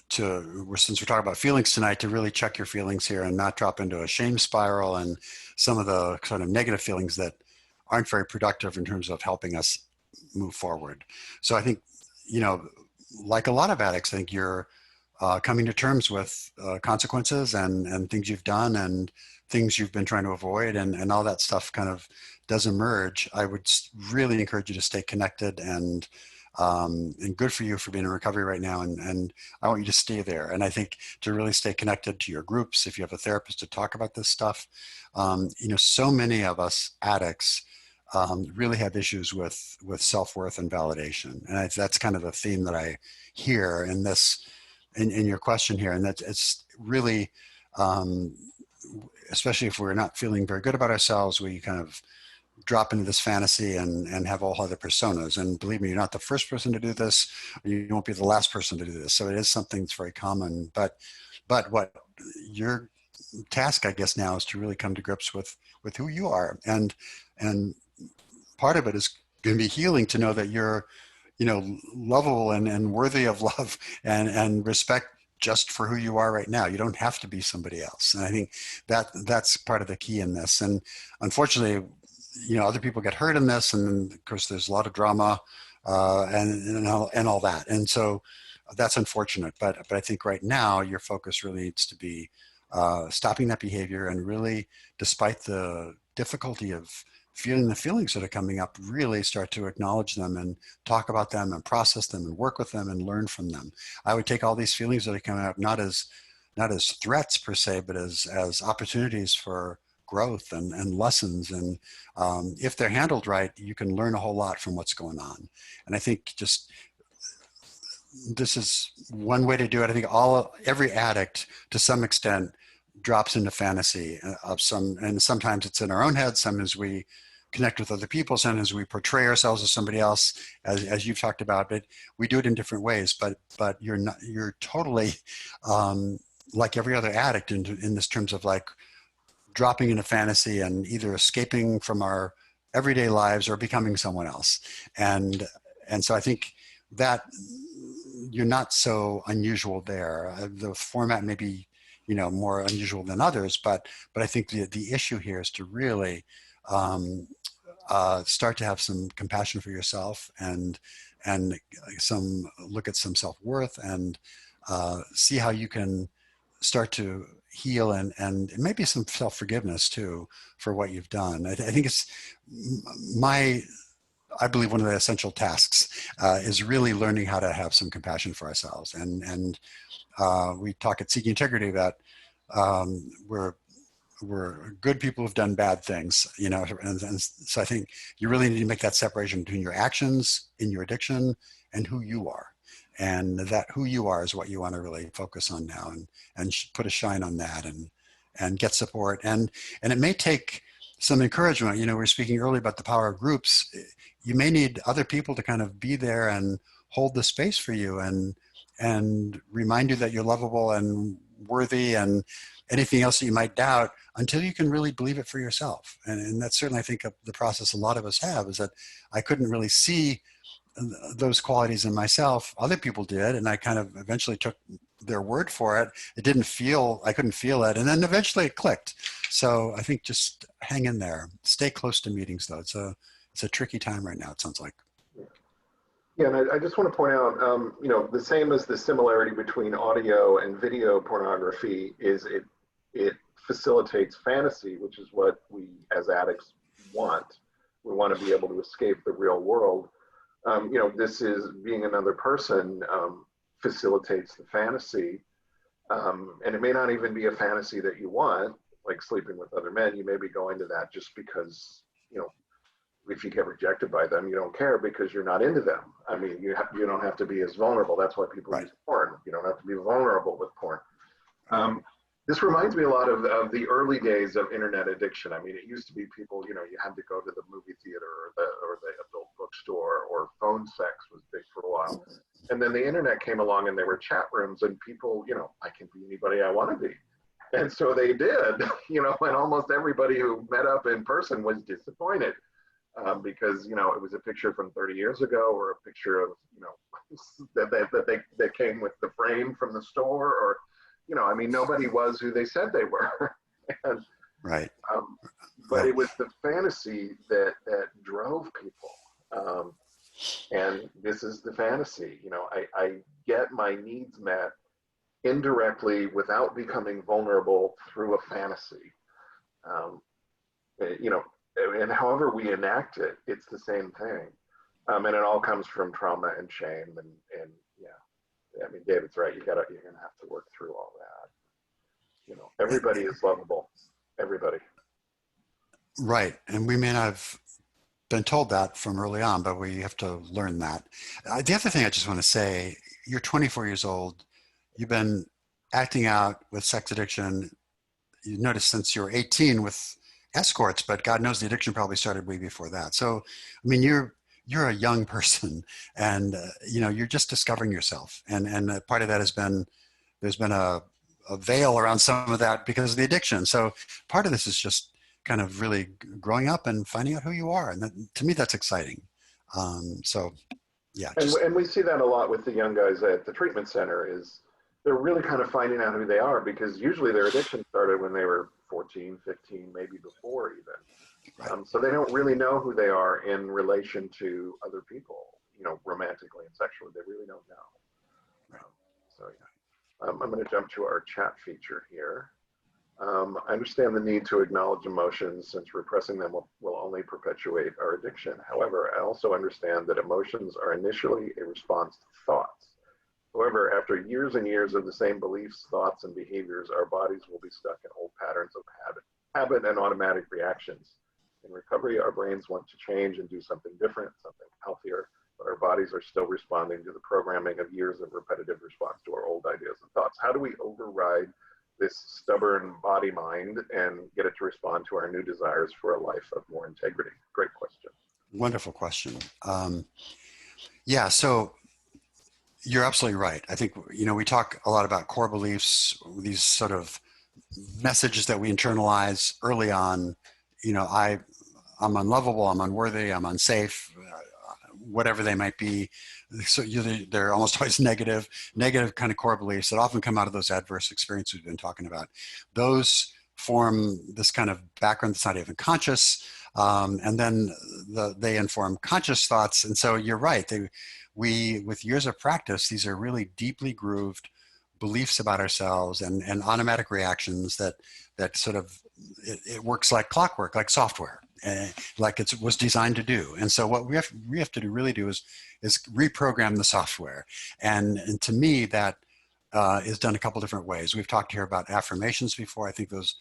since we're talking about feelings tonight, to really check your feelings here and not drop into a shame spiral and some of the kind of negative feelings that aren't very productive in terms of helping us move forward. So I think, like a lot of addicts, I think you're coming to terms with consequences and things you've done and things you've been trying to avoid, and all that stuff kind of does emerge. I would really encourage you to stay connected and good for you for being in recovery right now. And I want you to stay there. And I think to really stay connected to your groups, if you have a therapist to talk about this stuff, so many of us addicts really have issues with self-worth and validation. And that's kind of the theme that I hear in your question here. And that it's really, especially if we're not feeling very good about ourselves, we kind of drop into this fantasy and have all other personas. And believe me, you're not the first person to do this. You won't be the last person to do this. So it is something that's very common. But what your task, I guess, now is to really come to grips with who you are. And part of it is going to be healing to know that you're, lovable and worthy of love and respect just for who you are right now. You don't have to be somebody else. And I think that's part of the key in this. And unfortunately, other people get hurt in this, and of course there's a lot of drama and all that. And so that's unfortunate. But I think right now your focus really needs to be stopping that behavior, and really, despite the difficulty of feeling the feelings that are coming up, really start to acknowledge them and talk about them and process them and work with them and learn from them. I would take all these feelings that are coming up not as threats per se, but as opportunities for growth and lessons. And if they're handled right, you can learn a whole lot from what's going on. And I think this is one way to do it. I think every addict to some extent drops into fantasy of some, and sometimes it's in our own head. Sometimes we connect with other people. Sometimes we portray ourselves as somebody else, as you've talked about, but we do it in different ways. But you're totally like every other addict in this terms of like dropping into fantasy and either escaping from our everyday lives or becoming someone else. And so I think that you're not so unusual there. The format may be, more unusual than others, but I think the issue here is to really start to have some compassion for yourself and some look at some self-worth and see how you can start to heal and maybe some self-forgiveness too for what you've done. I think it's I believe one of the essential tasks is really learning how to have some compassion for ourselves. And we talk at Seeking Integrity that we're good people who've done bad things, and so I think you really need to make that separation between your actions in your addiction and who you are. And that who you are is what you want to really focus on now and put a shine on that and get support. And it may take some encouragement. We were speaking earlier about the power of groups. You may need other people to kind of be there and hold the space for you and remind you that you're lovable and worthy and anything else that you might doubt until you can really believe it for yourself. And that's certainly, I think, the process a lot of us have, is that I couldn't really see those qualities in myself. Other people did, and I kind of eventually took their word for it. I couldn't feel it, and then eventually it clicked. So I think just hang in there, stay close to meetings though. It's a tricky time right now, it sounds like. Yeah, and I just want to point out, the same as the similarity between audio and video pornography is it facilitates fantasy, which is what we as addicts want. We want to be able to escape the real world. This is being another person facilitates the fantasy, and it may not even be a fantasy that you want, like sleeping with other men. You may be going to that just because, if you get rejected by them, you don't care because you're not into them. I mean, you don't have to be as vulnerable. That's why people use porn. You don't have to be vulnerable with porn. This reminds me a lot of the early days of internet addiction. I mean, it used to be people, you had to go to the movie theater or the adult bookstore, or phone sex was big for a while. And then the internet came along and there were chat rooms and people, I can be anybody I want to be. And so they did, and almost everybody who met up in person was disappointed. Because it was a picture from 30 years ago, or a picture of that came with the frame from the store, or nobody was who they said they were. And, right. But it was the fantasy that drove people, and this is the fantasy. I get my needs met indirectly without becoming vulnerable through a fantasy. And however we enact it, it's the same thing. And it all comes from trauma and shame. And yeah, I mean, David's right. You're going to have to work through all that. Everybody is lovable. Everybody. Right. And we may not have been told that from early on, but we have to learn that. The other thing I just want to say, you're 24 years old. You've been acting out with sex addiction. You noticed since you were 18 with escorts, but God knows the addiction probably started way before that. So, I mean, you're a young person, and you're just discovering yourself, and part of that has been there's been a veil around some of that because of the addiction. So part of this is just kind of really growing up and finding out who you are, and that, to me, that's exciting. So, yeah. And we see that a lot with the young guys at the treatment center. Is they're really kind of finding out who they are, because usually their addiction started when they were 14, 15, maybe before even. Right. So they don't really know who they are in relation to other people, romantically and sexually. They really don't know. Right. I'm going to jump to our chat feature here. I understand the need to acknowledge emotions, since repressing them will only perpetuate our addiction. However, I also understand that emotions are initially a response to thoughts. However, after years and years of the same beliefs, thoughts, and behaviors, our bodies will be stuck in old patterns of habit and automatic reactions. In recovery, our brains want to change and do something different, something healthier, but our bodies are still responding to the programming of years of repetitive response to our old ideas and thoughts. How do we override this stubborn body mind and get it to respond to our new desires for a life of more integrity? Great Wonderful question. Yeah, so you're absolutely right. I think, we talk a lot about core beliefs, these sort of messages that we internalize early on. I'm unlovable, I'm unworthy, I'm unsafe, whatever they might be. So they're almost always negative kind of core beliefs that often come out of those adverse experiences we've been talking about. Those form this kind of background that's not even conscious, and then they inform conscious thoughts. And so you're right. We, with years of practice, these are really deeply grooved beliefs about ourselves and automatic reactions that sort of it works like clockwork, like software, like it was designed to do. And so what we have to really do is reprogram the software. And to me, that is done a couple different ways. We've talked here about affirmations before. I think those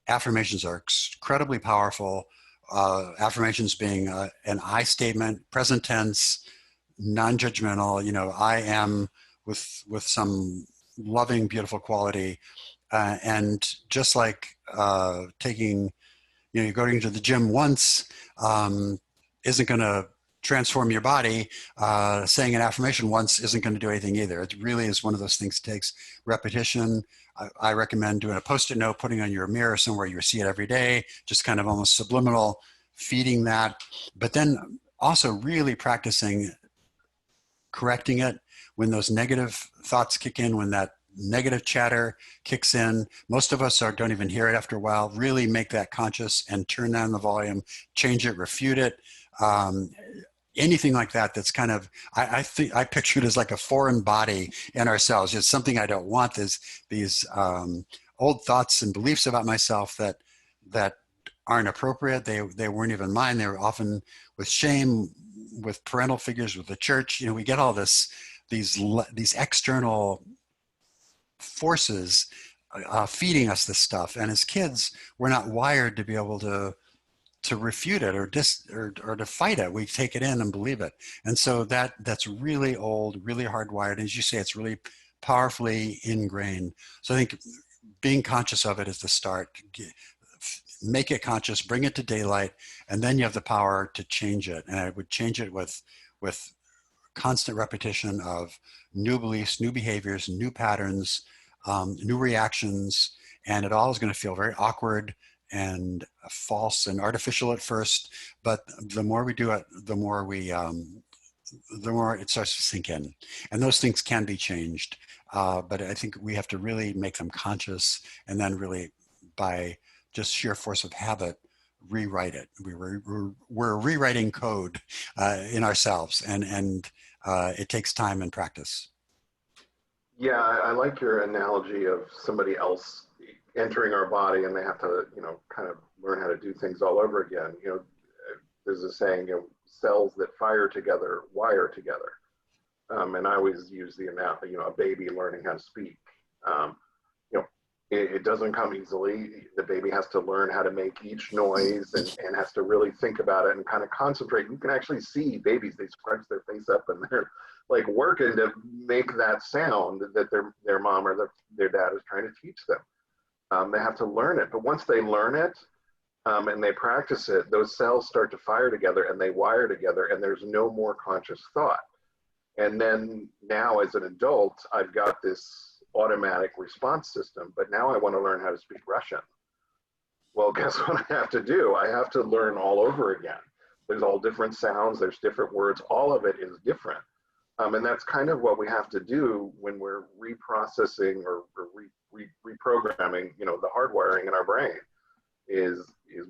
affirmations are incredibly powerful. Affirmations being an I statement, present tense, non-judgmental. I am with some loving, beautiful quality, and just like taking, you're going to the gym once isn't going to transform your body. Saying an affirmation once isn't going to do anything either. It really is one of those things that takes repetition. I recommend doing a Post-it note, putting on your mirror somewhere you see it every day, just kind of almost subliminal, feeding that. But then also really practicing correcting it when those negative thoughts kick in, when that negative chatter kicks in. Most of us don't even hear it after a while. Really make that conscious and turn down the volume, change it, refute it. Anything like that that's kind of, I think I picture it as like a foreign body in ourselves. It's something I don't want. There's these old thoughts and beliefs about myself that aren't appropriate. They weren't even mine. They were often with shame, with parental figures, with the church. We get all these external forces feeding us this stuff. And as kids, we're not wired to be able to refute it or to fight it. We take it in and believe it. And so that's really old, really hardwired. And as you say, it's really powerfully ingrained. So I think being conscious of it is the start. Make it conscious, bring it to daylight, and then you have the power to change it. And I would change it with constant repetition of new beliefs, new behaviors, new patterns, new reactions, and it all is going to feel very awkward and false and artificial at first. But the more we do it, the more it starts to sink in. And those things can be changed. But I think we have to really make them conscious, and then really by just sheer force of habit, rewrite it. We're rewriting code in ourselves, and it takes time and practice. Yeah, I like your analogy of somebody else entering our body and they have to, kind of learn how to do things all over again. There's a saying, cells that fire together wire together. And I always use the analogy, a baby learning how to speak. It doesn't come easily. The baby has to learn how to make each noise and has to really think about it and kind of concentrate. You can actually see babies, they scrunch their face up and they're like working to make that sound that their mom or their dad is trying to teach them. They have to learn it. But once they learn it and they practice it, those cells start to fire together and they wire together, and there's no more conscious thought. And then now as an adult, I've got this automatic response system, but now I want to learn how to speak Russian. Well, guess what I have to do? I have to learn all over again. There's all different sounds, there's different words, all of it is different. And that's kind of what we have to do when we're reprocessing or reprogramming, the hardwiring in our brain is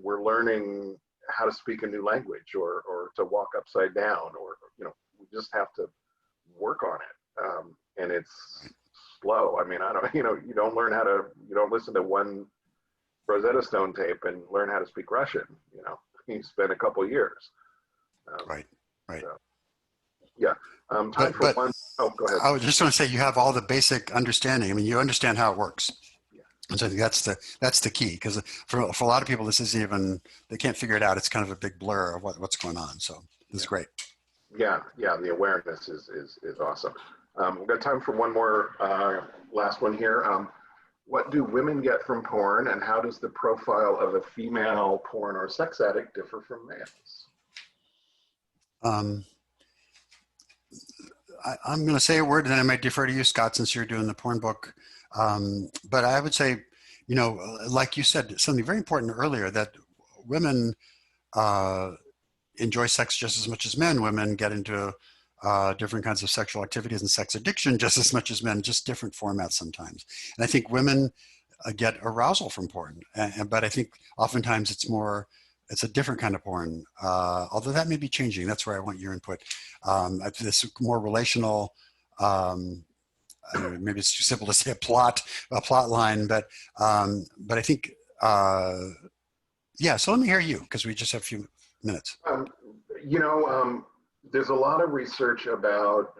we're learning how to speak a new language or to walk upside down, or, we just have to work on it. And it's slow. I mean, you don't listen to one Rosetta Stone tape and learn how to speak Russian. You spend a couple years. Right. So, yeah. Time for one. Oh, go ahead. I was just going to say, you have all the basic understanding. I mean, you understand how it works. Yeah. And so I think that's the key, because for a lot of people, this isn't even, they can't figure it out. It's kind of a big blur of what's going on. So this is great. Yeah. The awareness is awesome. We've got time for one more last one here. What do women get from porn, and how does the profile of a female porn or sex addict differ from males? Um, I'm going to say a word, and then I might defer to you, Scott, since you're doing the porn book. But I would say, like you said, something very important earlier, that women uh, enjoy sex just as much as men. Women get into different kinds of sexual activities and sex addiction just as much as men, just different formats sometimes. And I think women get arousal from porn, but I think oftentimes it's a different kind of porn, although that may be changing. That's where I want your input. This more relational, maybe it's too simple to say a plot line, but I think, yeah. So let me hear you, because we just have a few minutes. You know, there's a lot of research about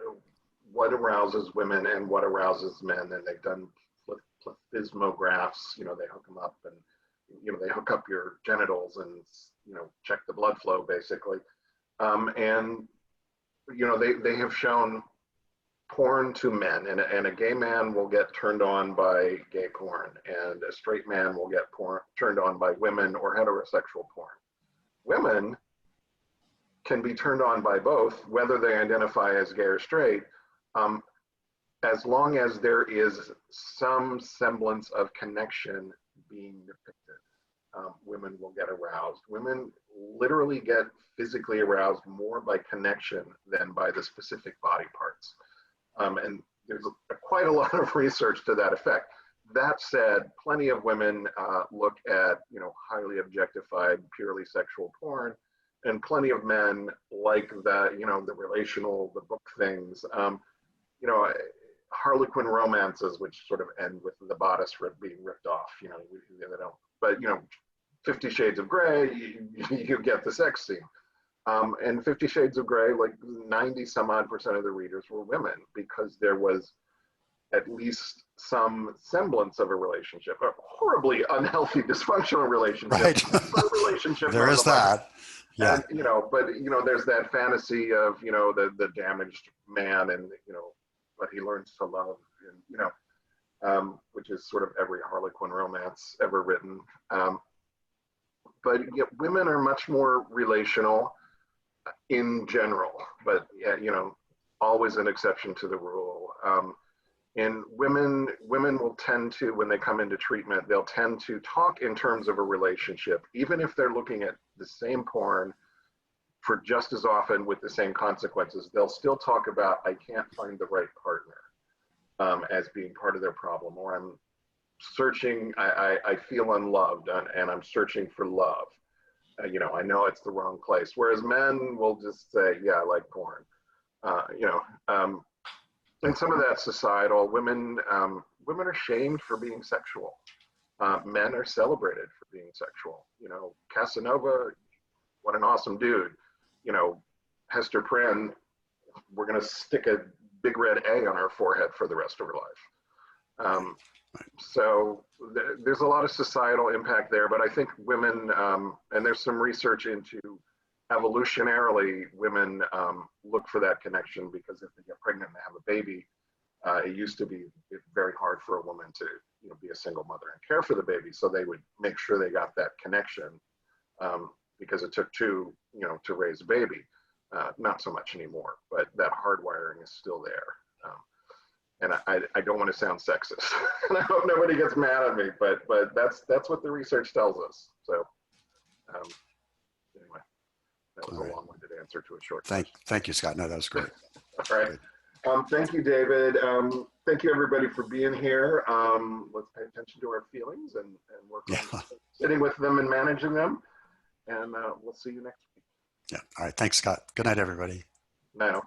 what arouses women and what arouses men, and they've done plethysmographs. They hook them up, and they hook up your genitals and check the blood flow basically. And they have shown porn to men, and a gay man will get turned on by gay porn, and a straight man will get turned on by women or heterosexual porn. Women can be turned on by both, whether they identify as gay or straight, as long as there is some semblance of connection being depicted. Women will get aroused. Women literally get physically aroused more by connection than by the specific body parts. And there's quite a lot of research to that effect. That said, plenty of women look at highly objectified, purely sexual porn, and plenty of men like the relational, the book things. Harlequin romances, which sort of end with the bodice being ripped off. They don't. But 50 Shades of Grey, you get the sex scene. And 50 Shades of Grey, like 90 some odd percent of the readers were women, because there was at least some semblance of a relationship, a horribly unhealthy, dysfunctional relationship. Right. Relationship. There is that. Yeah. And, but there's that fantasy of, the damaged man, and, but he learns to love, and, which is sort of every Harlequin romance ever written. But women are much more relational in general, but always an exception to the rule. And women will tend to, when they come into treatment, they'll tend to talk in terms of a relationship, even if they're looking at the same porn for just as often with the same consequences. They'll still talk about, I can't find the right partner, as being part of their problem, or I'm searching, I feel unloved, and I'm searching for love. I know it's the wrong place. Whereas men will just say, yeah, I like porn. And some of that's societal. Women are shamed for being sexual. Men are celebrated for being sexual. Casanova, what an awesome dude. Hester Prynne, we're going to stick a big red A on her forehead for the rest of her life. So there's a lot of societal impact there, but I think women, and there's some research into evolutionarily, women look for that connection, because if they get pregnant and have a baby, it used to be very hard for a woman to be a single mother and care for the baby. So they would make sure they got that connection, because it took two to raise a baby. Not so much anymore, but that hardwiring is still there. And I don't want to sound sexist, and I hope nobody gets mad at me, but that's what the research tells us. So anyway, that was a long-winded answer to a short question. Thank you, Scott. No, that was great. All right. Thank you, David. Thank you, everybody, for being here. Let's pay attention to our feelings and work on sitting with them and managing them. And we'll see you next week. Yeah. All right. Thanks, Scott. Good night, everybody. Now.